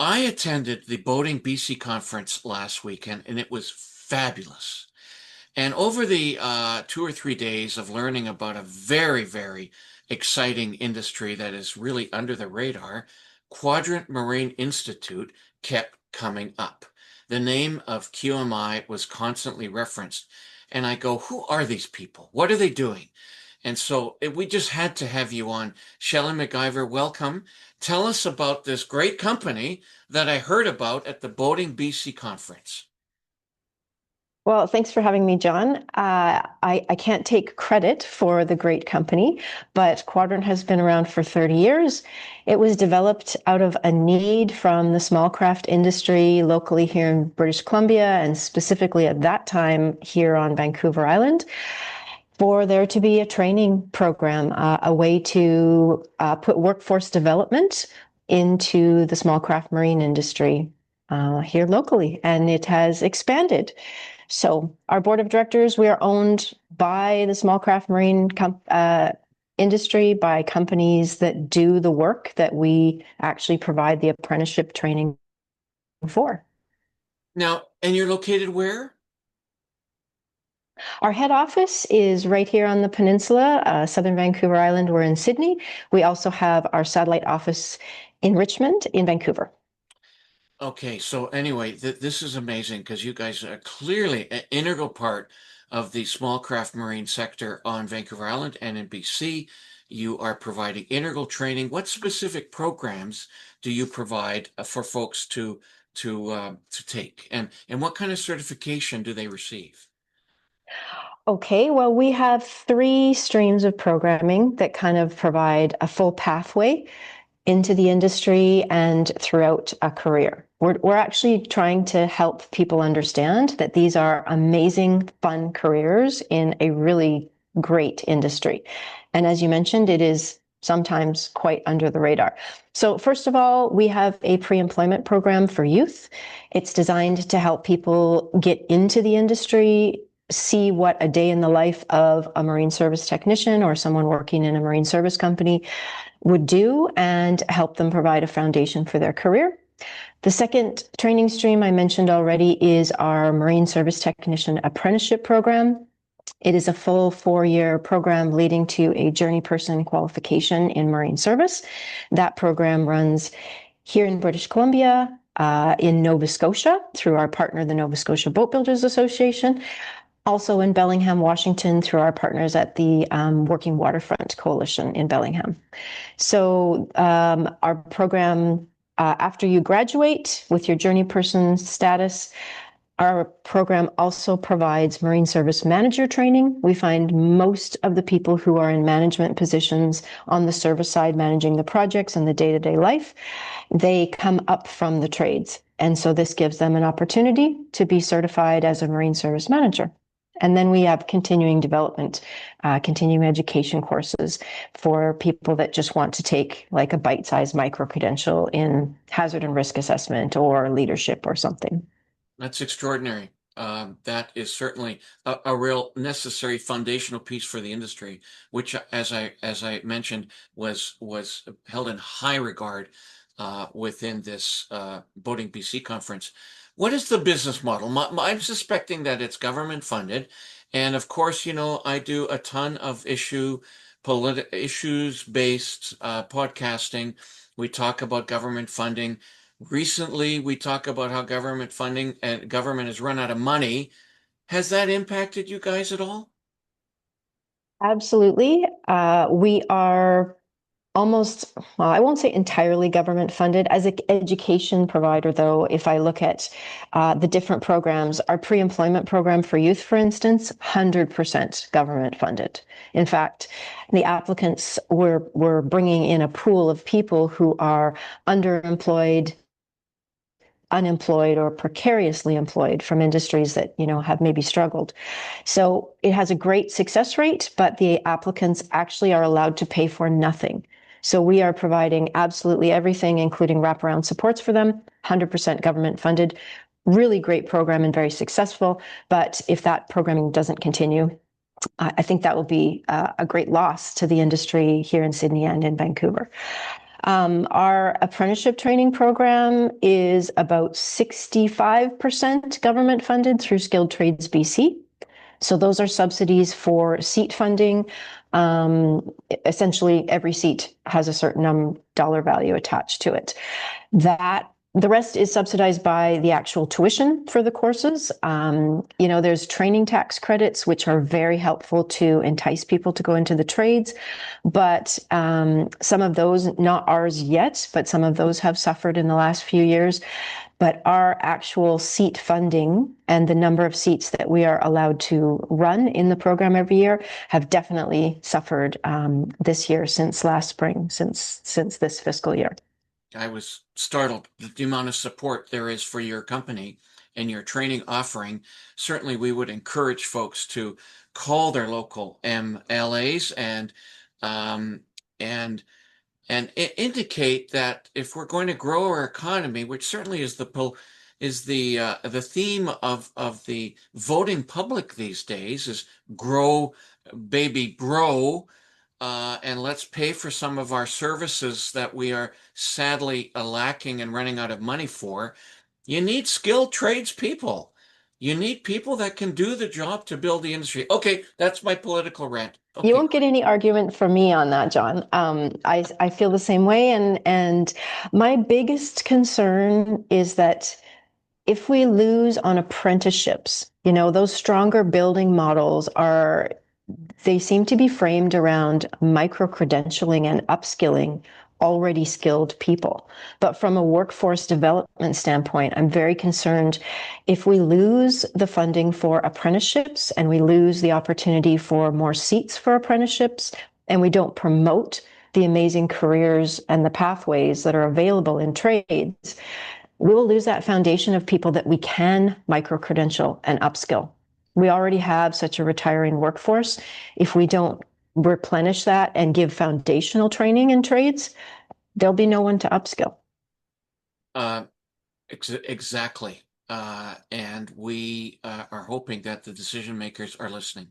I attended the Boating BC conference last weekend, and it was fabulous. And over the 2 or 3 days of learning about a very, very exciting industry that is really under the radar, Quadrant Marine Institute kept coming up. The name of QMI was constantly referenced. And I go, who are these people? What are they doing? And so we just had to have you on. Shelley McIvor, welcome. Tell us about this great company that I heard about at the Boating BC conference. Well, thanks for having me, John. I can't take credit for the great company, but Quadrant has been around for 30 years. It was developed out of a need from the small craft industry locally here in British Columbia, and specifically at that time here on Vancouver Island, for there to be a training program, a way to put workforce development into the small craft marine industry here locally, and it has expanded. So our board of directors, we are owned by the small craft marine industry, by companies that do the work that we actually provide the apprenticeship training for. Now, and you're located where? Our head office is right here on the peninsula, southern Vancouver Island. We're in Sydney. We also have our satellite office in Richmond, in Vancouver. Okay, so anyway, this is amazing because you guys are clearly an integral part of the small craft marine sector on Vancouver Island and in BC. You are providing integral training. What specific programs do you provide for folks to take, and what kind of certification do they receive? Okay, well, we have 3 streams of programming that kind of provide a full pathway into the industry and throughout a career. We're actually trying to help people understand that these are amazing, fun careers in a really great industry. And as you mentioned, it is sometimes quite under the radar. So first of all, we have a pre-employment program for youth. It's designed to help people get into the industry, see what a day in the life of a marine service technician or someone working in a marine service company would do, and help them provide a foundation for their career. The second training stream I mentioned already is our Marine Service Technician Apprenticeship Program. It is a full 4-year program leading to a journey person qualification in marine service. That program runs here in British Columbia, in Nova Scotia, through our partner, the Nova Scotia Boat Builders Association, also in Bellingham, Washington, through our partners at the Working Waterfront Coalition in Bellingham. So our program, after you graduate with your journey person status, our program also provides marine service manager training. We find most of the people who are in management positions on the service side, managing the projects and the day-to-day life, they come up from the trades. And so this gives them an opportunity to be certified as a marine service manager. And then we have continuing development, continuing education courses for people that just want to take like a bite-sized micro-credential in hazard and risk assessment or leadership or something. That's extraordinary. That is certainly a real necessary foundational piece for the industry, which, as I mentioned, was held in high regard within this Boating BC conference. What is the business model? I'm suspecting that it's government funded, and of course, you know, I do a ton of issues-based podcasting. We talk about government funding. Recently, we talk about how government funding and government has run out of money. Has that impacted you guys at all? Absolutely. We are almost, well, I won't say entirely government funded. As an education provider, though, if I look at the different programs, our pre-employment program for youth, for instance, 100% government funded. In fact, the applicants were bringing in a pool of people who are underemployed, unemployed, or precariously employed from industries that, you know, have maybe struggled. So it has a great success rate, but the applicants actually are allowed to pay for nothing. So we are providing absolutely everything, including wraparound supports for them, 100% government funded. Really great program and very successful. But if that programming doesn't continue, I think that will be a great loss to the industry here in Sydney and in Vancouver. Our apprenticeship training program is about 65% government funded through Skilled Trades BC. So those are subsidies for seat funding. Essentially, every seat has a certain dollar value attached to it. The rest is subsidized by the actual tuition for the courses. There's training tax credits, which are very helpful to entice people to go into the trades. But some of those, not ours yet, but some of those have suffered in the last few years. But our actual seat funding and the number of seats that we are allowed to run in the program every year have definitely suffered this year, since last spring, since this fiscal year. I was startled at the amount of support there is for your company and your training offering. Certainly, we would encourage folks to call their local MLAs um, and indicate that if we're going to grow our economy, which certainly is the theme of the voting public these days, is grow, baby, grow. And let's pay for some of our services that we are sadly lacking and running out of money for. You need skilled tradespeople. You need people that can do the job to build the industry. Okay, that's my political rant. Okay. You won't get any argument from me on that, John. I feel the same way, and my biggest concern is that if we lose on apprenticeships, those stronger building models they seem to be framed around micro-credentialing and upskilling already skilled people. But from a workforce development standpoint, I'm very concerned if we lose the funding for apprenticeships and we lose the opportunity for more seats for apprenticeships, and we don't promote the amazing careers and the pathways that are available in trades, we will lose that foundation of people that we can micro-credential and upskill. We already have such a retiring workforce. If we don't replenish that and give foundational training in trades, there'll be no one to upskill. Exactly. And we are hoping that the decision makers are listening.